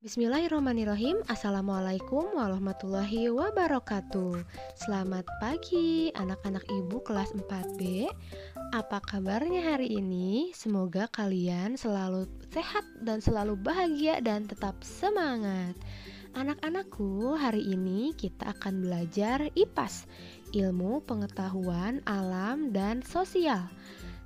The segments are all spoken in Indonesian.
Bismillahirrahmanirrahim. Assalamualaikum warahmatullahi wabarakatuh. Selamat pagi anak-anak ibu kelas 4B. Apa kabarnya hari ini? Semoga kalian selalu sehat dan selalu bahagia dan tetap semangat. Anak-anakku, hari ini kita akan belajar IPAS, ilmu pengetahuan alam dan sosial.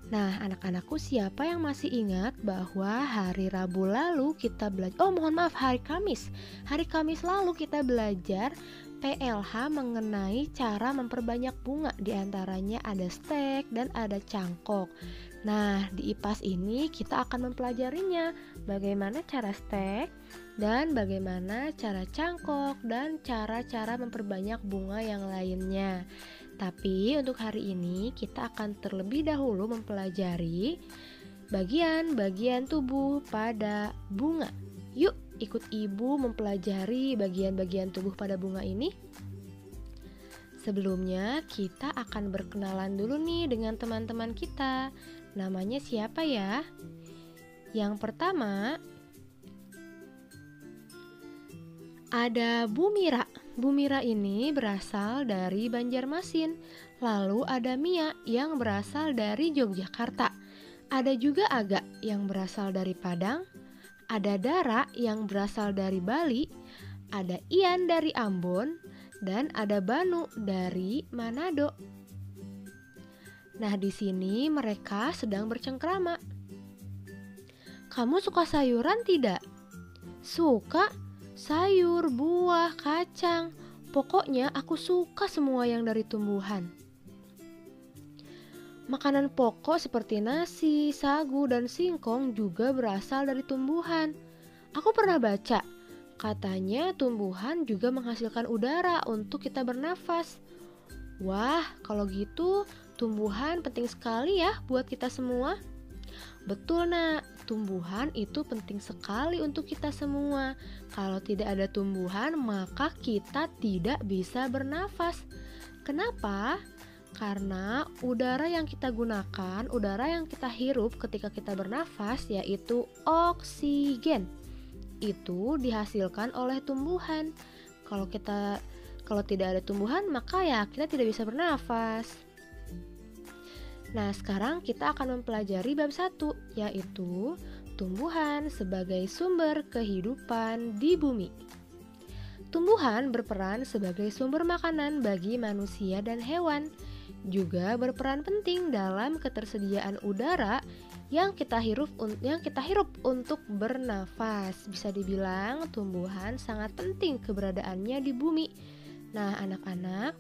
Nah, anak-anakku, siapa yang masih ingat bahwa hari Rabu lalu kita belajar, hari Kamis. Hari Kamis lalu kita belajar PLH mengenai cara memperbanyak bunga. Di antaranya ada stek dan ada cangkok. Nah, di IPAS ini kita akan mempelajarinya, bagaimana cara stek dan bagaimana cara cangkok dan cara-cara memperbanyak bunga yang lainnya. Tapi untuk hari ini kita akan terlebih dahulu mempelajari bagian-bagian tubuh pada bunga. Yuk ikut ibu mempelajari bagian-bagian tubuh pada bunga ini. Sebelumnya kita akan berkenalan dulu nih dengan teman-teman kita. Namanya siapa ya? Yang pertama ada Bu Mira. Bu Mira ini berasal dari Banjarmasin. Lalu ada Mia yang berasal dari Yogyakarta. Ada juga Aga yang berasal dari Padang. Ada Dara yang berasal dari Bali. Ada Ian dari Ambon. Dan ada Banu dari Manado. Nah, di sini mereka sedang bercengkrama. Kamu suka sayuran tidak? Suka. Sayur, buah, kacang, pokoknya aku suka semua yang dari tumbuhan. Makanan pokok seperti nasi, sagu, dan singkong juga berasal dari tumbuhan. Aku pernah baca, katanya tumbuhan juga menghasilkan udara untuk kita bernafas. Wah, kalau gitu tumbuhan penting sekali ya buat kita semua. Betul nak, tumbuhan itu penting sekali untuk kita semua. Kalau tidak ada tumbuhan, maka kita tidak bisa bernafas. Kenapa? Karena udara yang kita gunakan, udara yang kita hirup ketika kita bernafas, yaitu oksigen. Itu dihasilkan oleh tumbuhan. Kalau tidak ada tumbuhan, maka ya kita tidak bisa bernafas. Nah, sekarang kita akan mempelajari bab 1, yaitu tumbuhan sebagai sumber kehidupan di bumi. Tumbuhan berperan sebagai sumber makanan bagi manusia dan hewan, juga berperan penting dalam ketersediaan udara yang kita hirup untuk bernafas. Bisa dibilang tumbuhan sangat penting keberadaannya di bumi. Nah, anak-anak,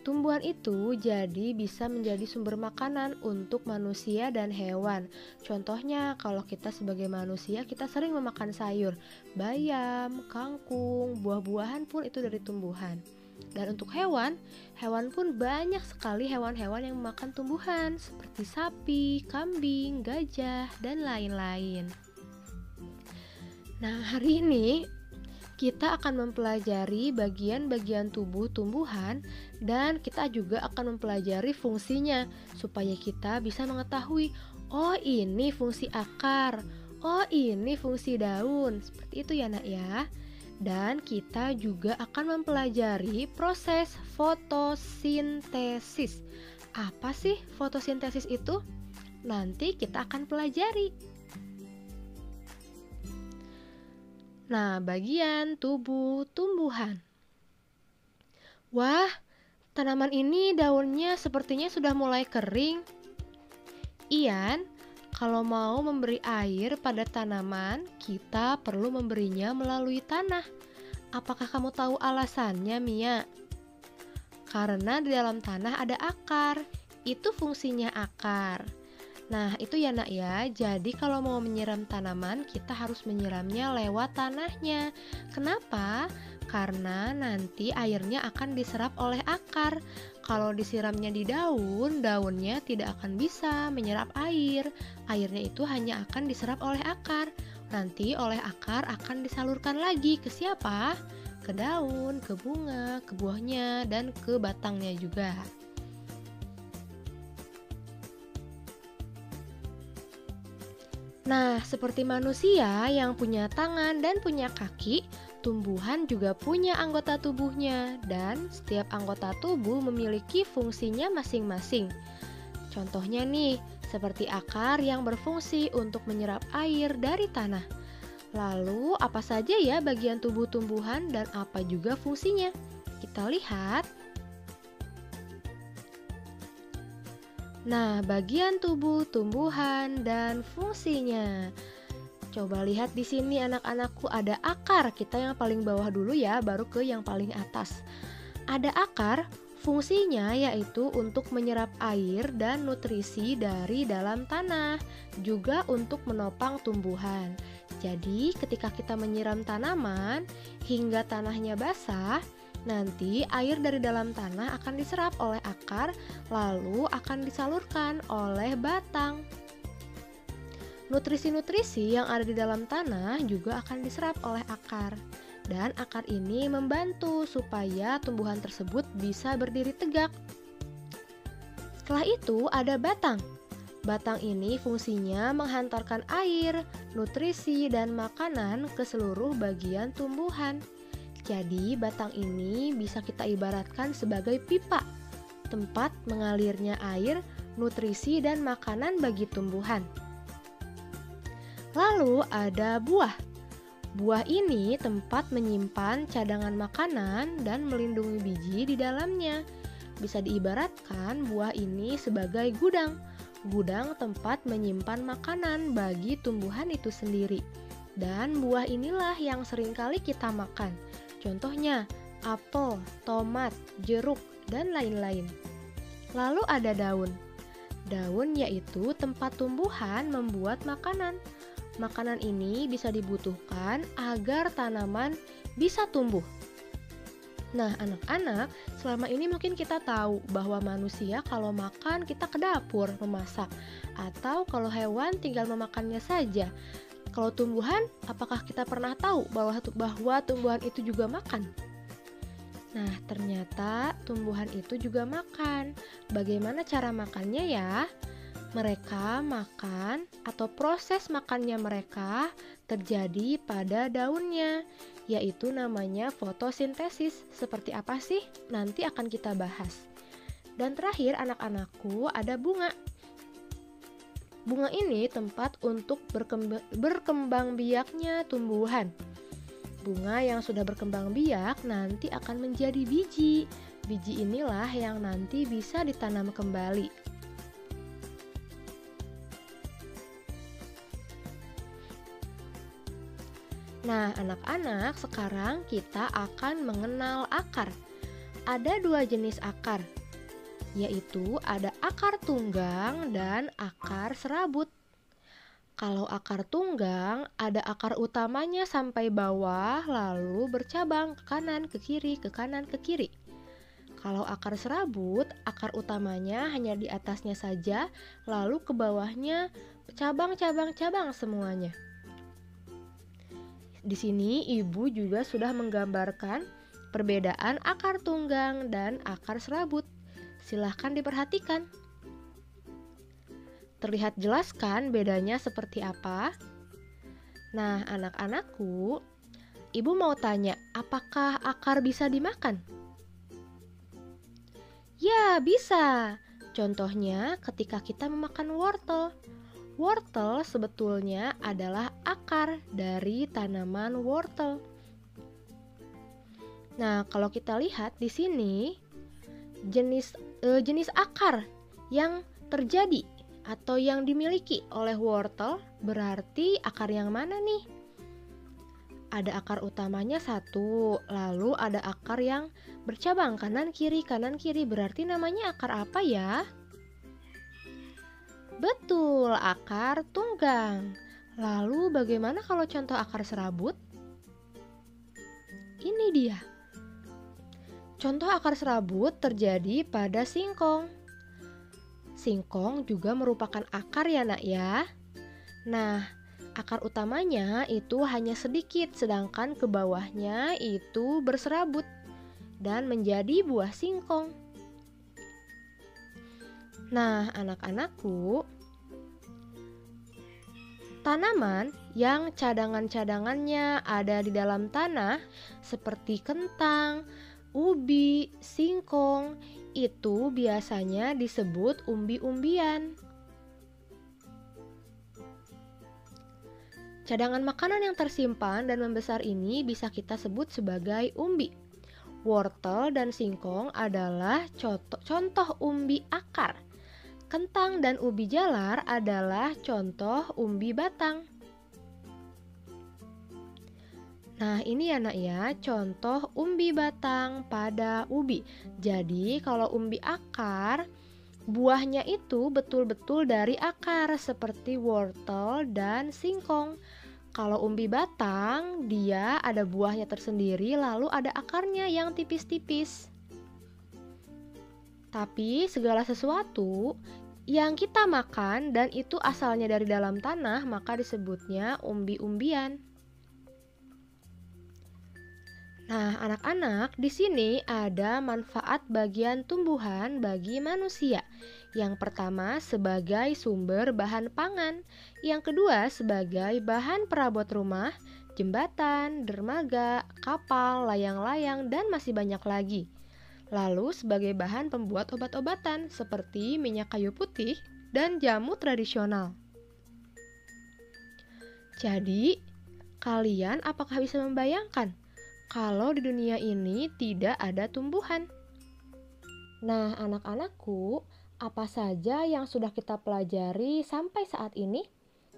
tumbuhan itu jadi bisa menjadi sumber makanan untuk manusia dan hewan. Contohnya, kalau kita sebagai manusia, kita sering memakan sayur, bayam, kangkung, buah-buahan pun itu dari tumbuhan. Dan untuk hewan pun banyak sekali hewan-hewan yang memakan tumbuhan, seperti sapi, kambing, gajah, dan lain-lain. Nah, hari ini kita akan mempelajari bagian-bagian tubuh tumbuhan dan kita juga akan mempelajari fungsinya supaya kita bisa mengetahui, oh ini fungsi akar, oh ini fungsi daun. Seperti itu ya nak ya. Dan kita juga akan mempelajari proses fotosintesis. Apa sih fotosintesis itu? Nanti kita akan pelajari. Nah, bagian tubuh tumbuhan. Wah, tanaman ini daunnya sepertinya sudah mulai kering. Ian, kalau mau memberi air pada tanaman, kita perlu memberinya melalui tanah. Apakah kamu tahu alasannya, Mia? Karena di dalam tanah ada akar. Itu fungsinya akar. Nah, itu ya nak ya. Jadi kalau mau menyiram tanaman, kita harus menyiramnya lewat tanahnya. Kenapa? Karena nanti airnya akan diserap oleh akar. Kalau disiramnya di daun, daunnya tidak akan bisa menyerap air. Airnya itu hanya akan diserap oleh akar. Nanti oleh akar akan disalurkan lagi ke siapa? Ke daun, ke bunga, ke buahnya, dan ke batangnya juga. Nah, seperti manusia yang punya tangan dan punya kaki, tumbuhan juga punya anggota tubuhnya, dan setiap anggota tubuh memiliki fungsinya masing-masing. Contohnya nih, seperti akar yang berfungsi untuk menyerap air dari tanah. Lalu, apa saja ya bagian tubuh tumbuhan dan apa juga fungsinya? Kita lihat. Nah, bagian tubuh tumbuhan dan fungsinya. Coba lihat di sini anak-anakku, ada akar. Kita yang paling bawah dulu ya, baru ke yang paling atas. Ada akar, fungsinya yaitu untuk menyerap air dan nutrisi dari dalam tanah, juga untuk menopang tumbuhan. Jadi, ketika kita menyiram tanaman hingga tanahnya basah, nanti air dari dalam tanah akan diserap oleh akar, lalu akan disalurkan oleh batang. Nutrisi-nutrisi yang ada di dalam tanah juga akan diserap oleh akar. Dan akar ini membantu supaya tumbuhan tersebut bisa berdiri tegak. Setelah itu ada batang. Batang ini fungsinya menghantarkan air, nutrisi, dan makanan ke seluruh bagian tumbuhan. Jadi batang ini bisa kita ibaratkan sebagai pipa, tempat mengalirnya air, nutrisi, dan makanan bagi tumbuhan. Lalu ada buah. Buah ini tempat menyimpan cadangan makanan dan melindungi biji di dalamnya. Bisa diibaratkan buah ini sebagai gudang. Gudang tempat menyimpan makanan bagi tumbuhan itu sendiri. Dan buah inilah yang seringkali kita makan. Contohnya apel, tomat, jeruk, dan lain-lain. Lalu ada daun. Daun yaitu tempat tumbuhan membuat makanan. Makanan ini bisa dibutuhkan agar tanaman bisa tumbuh. Nah, anak-anak, selama ini mungkin kita tahu bahwa manusia kalau makan kita ke dapur memasak, atau kalau hewan tinggal memakannya saja. Kalau tumbuhan, apakah kita pernah tahu bahwa tumbuhan itu juga makan? Nah, ternyata tumbuhan itu juga makan. Bagaimana cara makannya ya? Mereka makan atau proses makannya mereka terjadi pada daunnya, yaitu namanya fotosintesis. Seperti apa sih? Nanti akan kita bahas. Dan terakhir anak-anakku, ada bunga. Bunga ini tempat untuk berkembang biaknya tumbuhan. Bunga yang sudah berkembang biak nanti akan menjadi biji. Biji inilah yang nanti bisa ditanam kembali. Nah, anak-anak, sekarang kita akan mengenal akar. Ada 2 jenis akar, yaitu ada akar tunggang dan akar serabut. Kalau akar tunggang, ada akar utamanya sampai bawah, lalu bercabang ke kanan, ke kiri, ke kanan, ke kiri. Kalau akar serabut, akar utamanya hanya di atasnya saja, lalu ke bawahnya cabang-cabang-cabang semuanya. Di sini ibu juga sudah menggambarkan perbedaan akar tunggang dan akar serabut. Silahkan diperhatikan. Terlihat jelas kan bedanya seperti apa? Nah, anak-anakku, ibu mau tanya, apakah akar bisa dimakan? Ya, bisa. Contohnya ketika kita memakan wortel. Wortel sebetulnya adalah akar dari tanaman wortel. Nah, kalau kita lihat di sini, jenis akar yang terjadi atau yang dimiliki oleh wortel berarti akar yang mana nih? Ada akar utamanya 1, lalu ada akar yang bercabang kanan kiri berarti namanya akar apa ya? Betul, akar tunggang. Lalu bagaimana kalau contoh akar serabut? Ini dia. Contoh akar serabut terjadi pada singkong. Singkong juga merupakan akar ya nak ya. Nah, akar utamanya itu hanya sedikit, sedangkan ke bawahnya itu berserabut dan menjadi buah singkong. Nah, anak-anakku, Tanaman yang cadangan-cadangannya ada di dalam tanah seperti kentang, ubi, singkong itu biasanya disebut umbi-umbian. Cadangan makanan yang tersimpan dan membesar ini bisa kita sebut sebagai umbi. Wortel dan singkong adalah contoh umbi akar. Kentang dan ubi jalar adalah contoh umbi batang. Nah, ini ya nak ya, contoh umbi batang pada ubi. Jadi, kalau umbi akar, buahnya itu betul-betul dari akar seperti wortel dan singkong. Kalau umbi batang, dia ada buahnya tersendiri lalu ada akarnya yang tipis-tipis. Tapi segala sesuatu yang kita makan dan itu asalnya dari dalam tanah, maka disebutnya umbi-umbian. Nah, anak-anak, di sini ada manfaat bagian tumbuhan bagi manusia. Yang pertama sebagai sumber bahan pangan, yang kedua sebagai bahan perabot rumah, jembatan, dermaga, kapal, layang-layang, dan masih banyak lagi. Lalu sebagai bahan pembuat obat-obatan seperti minyak kayu putih dan jamu tradisional. Jadi, kalian apakah bisa membayangkan kalau di dunia ini tidak ada tumbuhan? Nah, anak-anakku, apa saja yang sudah kita pelajari sampai saat ini?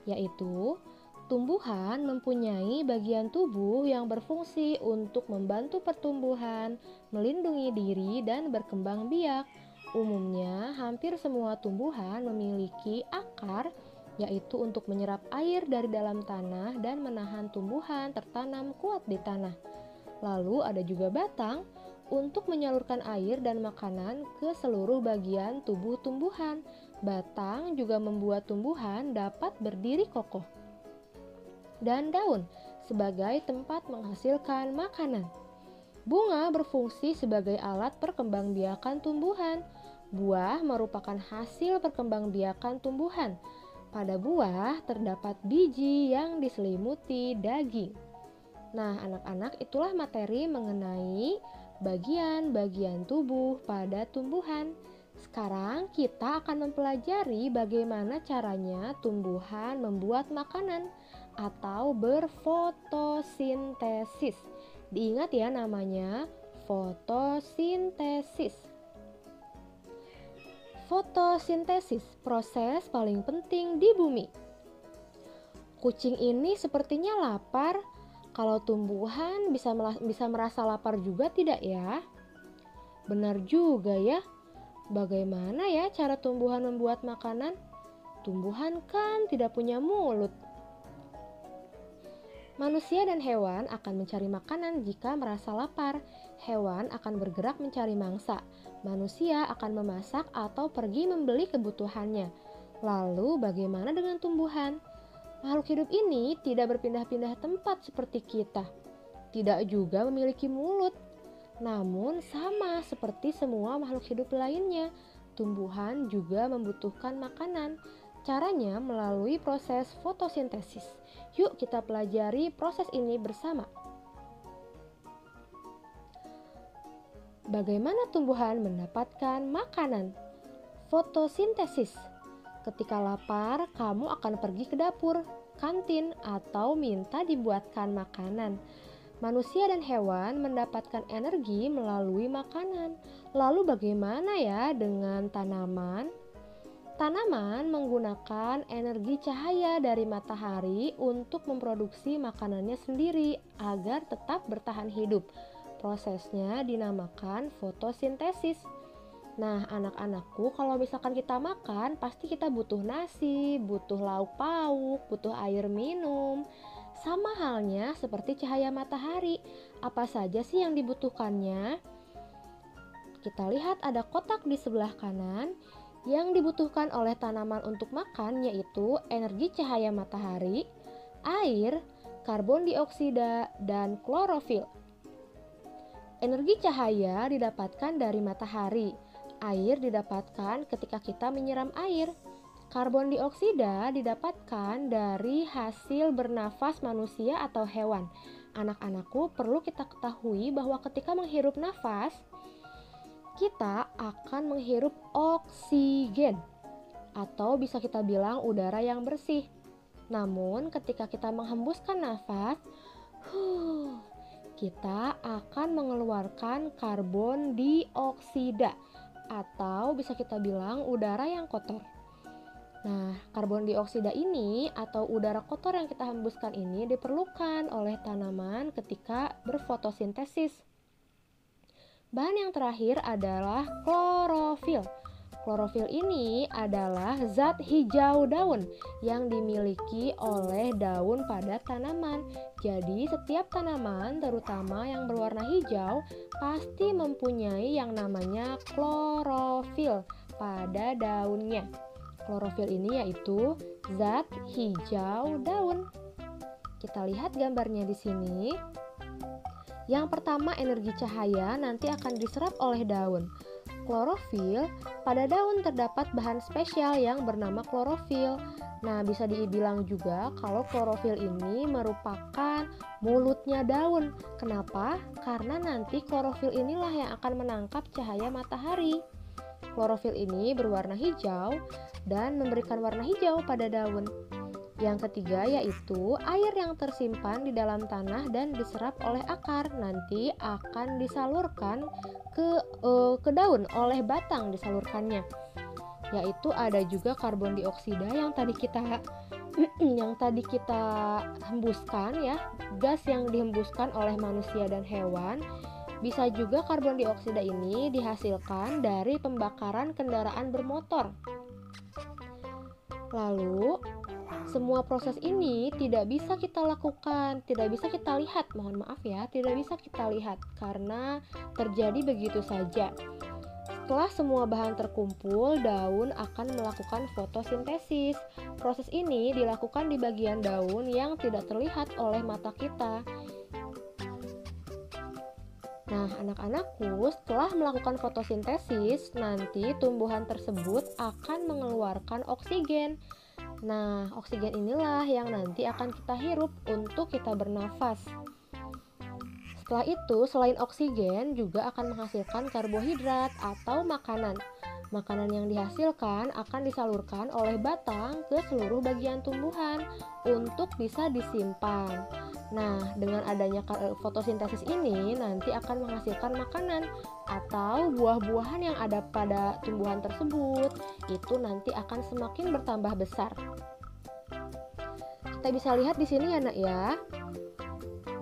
Yaitu, tumbuhan mempunyai bagian tubuh yang berfungsi untuk membantu pertumbuhan, melindungi diri, dan berkembang biak. Umumnya, hampir semua tumbuhan memiliki akar, yaitu untuk menyerap air dari dalam tanah dan menahan tumbuhan tertanam kuat di tanah. Lalu ada juga batang untuk menyalurkan air dan makanan ke seluruh bagian tubuh tumbuhan. Batang juga membuat tumbuhan dapat berdiri kokoh. Dan daun sebagai tempat menghasilkan makanan. Bunga berfungsi sebagai alat perkembangbiakan tumbuhan. Buah merupakan hasil perkembangbiakan tumbuhan. Pada buah terdapat biji yang diselimuti daging. Nah, anak-anak, itulah materi mengenai bagian-bagian tubuh pada tumbuhan. Sekarang kita akan mempelajari bagaimana caranya tumbuhan membuat makanan atau berfotosintesis. Diingat ya namanya, fotosintesis. Fotosintesis, proses paling penting di bumi. Kucing ini sepertinya lapar. Kalau tumbuhan bisa merasa lapar juga tidak ya? Benar juga ya. Bagaimana ya cara tumbuhan membuat makanan? Tumbuhan kan tidak punya mulut. Manusia dan hewan akan mencari makanan jika merasa lapar. Hewan akan bergerak mencari mangsa. Manusia akan memasak atau pergi membeli kebutuhannya. Lalu bagaimana dengan tumbuhan? Makhluk hidup ini tidak berpindah-pindah tempat seperti kita. Tidak juga memiliki mulut. Namun sama seperti semua makhluk hidup lainnya, tumbuhan juga membutuhkan makanan. Caranya melalui proses fotosintesis. Yuk kita pelajari proses ini bersama. Bagaimana tumbuhan mendapatkan makanan? Fotosintesis. Ketika lapar, kamu akan pergi ke dapur, kantin, atau minta dibuatkan makanan. Manusia dan hewan mendapatkan energi melalui makanan. Lalu bagaimana ya dengan tanaman? Tanaman menggunakan energi cahaya dari matahari untuk memproduksi makanannya sendiri agar tetap bertahan hidup. Prosesnya dinamakan fotosintesis. Nah, anak-anakku, kalau misalkan kita makan, pasti kita butuh nasi, butuh lauk pauk, butuh air minum. Sama halnya seperti cahaya matahari. Apa saja sih yang dibutuhkannya? Kita lihat ada kotak di sebelah kanan. Yang dibutuhkan oleh tanaman untuk makan yaitu energi cahaya matahari, air, karbon dioksida, dan klorofil. Energi cahaya didapatkan dari matahari. Air didapatkan ketika kita menyiram air. Karbon dioksida didapatkan dari hasil bernafas manusia atau hewan. Anak-anakku, perlu kita ketahui bahwa ketika menghirup nafas, kita akan menghirup oksigen, atau bisa kita bilang udara yang bersih. Namun, ketika kita menghembuskan nafas, kita akan mengeluarkan karbon dioksida, atau bisa kita bilang udara yang kotor. Nah, karbon dioksida ini atau udara kotor yang kita hembuskan ini diperlukan oleh tanaman ketika berfotosintesis. Bahan yang terakhir adalah klorofil. Klorofil ini adalah zat hijau daun yang dimiliki oleh daun pada tanaman. Jadi, setiap tanaman, terutama yang berwarna hijau, pasti mempunyai yang namanya klorofil pada daunnya. Klorofil ini yaitu zat hijau daun. Kita lihat gambarnya di sini. Yang pertama, energi cahaya nanti akan diserap oleh daun. Klorofil, pada daun terdapat bahan spesial yang bernama klorofil. Nah, bisa dibilang juga kalau klorofil ini merupakan mulutnya daun. Kenapa? Karena nanti klorofil inilah yang akan menangkap cahaya matahari. Klorofil ini berwarna hijau dan memberikan warna hijau pada daun. Yang ketiga yaitu air yang tersimpan di dalam tanah dan diserap oleh akar, nanti akan disalurkan ke daun oleh batang disalurkannya. Yaitu ada juga karbon dioksida yang tadi kita hembuskan ya, gas yang dihembuskan oleh manusia dan hewan. Bisa juga karbon dioksida ini dihasilkan dari pembakaran kendaraan bermotor. Lalu, semua proses ini tidak bisa kita lakukan, tidak bisa kita lihat, mohon maaf ya, tidak bisa kita lihat karena terjadi begitu saja. Setelah semua bahan terkumpul, daun akan melakukan fotosintesis. Proses ini dilakukan di bagian daun yang tidak terlihat oleh mata kita. Nah, anak-anakku, setelah melakukan fotosintesis, nanti tumbuhan tersebut akan mengeluarkan oksigen. Nah, oksigen inilah yang nanti akan kita hirup untuk kita bernafas. Setelah itu, selain oksigen juga akan menghasilkan karbohidrat atau makanan. Makanan yang dihasilkan akan disalurkan oleh batang ke seluruh bagian tumbuhan untuk bisa disimpan. Nah, dengan adanya fotosintesis ini nanti akan menghasilkan makanan atau buah-buahan yang ada pada tumbuhan tersebut itu nanti akan semakin bertambah besar. Kita bisa lihat di sini ya, Nak ya.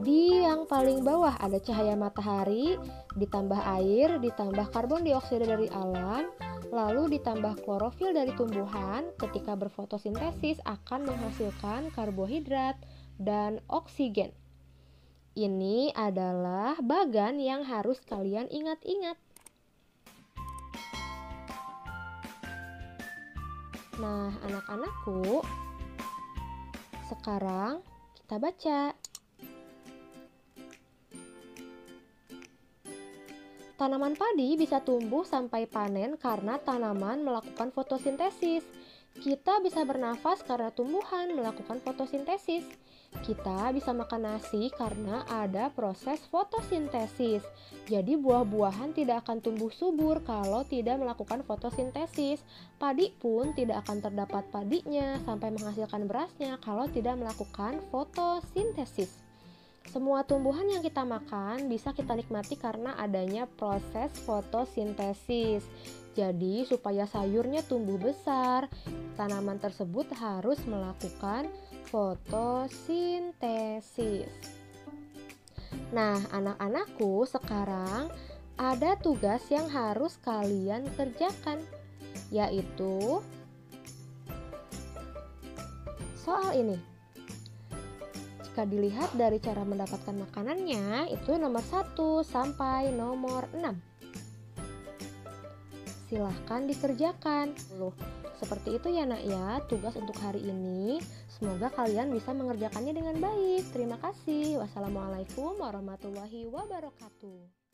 Di yang paling bawah ada cahaya matahari, ditambah air, ditambah karbon dioksida dari alam, lalu ditambah klorofil dari tumbuhan. Ketika berfotosintesis akan menghasilkan karbohidrat dan oksigen. Ini adalah bagan yang harus kalian ingat-ingat. Nah, anak-anakku, sekarang kita baca. Tanaman padi bisa tumbuh sampai panen karena tanaman melakukan fotosintesis. Kita bisa bernafas karena tumbuhan melakukan fotosintesis. Kita bisa makan nasi karena ada proses fotosintesis. Jadi buah-buahan tidak akan tumbuh subur kalau tidak melakukan fotosintesis. Padi pun tidak akan terdapat padinya sampai menghasilkan berasnya kalau tidak melakukan fotosintesis. Semua tumbuhan yang kita makan bisa kita nikmati karena adanya proses fotosintesis. Jadi supaya sayurnya tumbuh besar, tanaman tersebut harus melakukan fotosintesis. Nah, anak-anakku, sekarang ada tugas yang harus kalian kerjakan, yaitu soal ini. Jika dilihat dari cara mendapatkan makanannya, itu nomor 1 sampai nomor 6. Silahkan dikerjakan. Seperti itu ya, Nak ya, tugas untuk hari ini. Semoga kalian bisa mengerjakannya dengan baik. Terima kasih. Wassalamualaikum warahmatullahi wabarakatuh.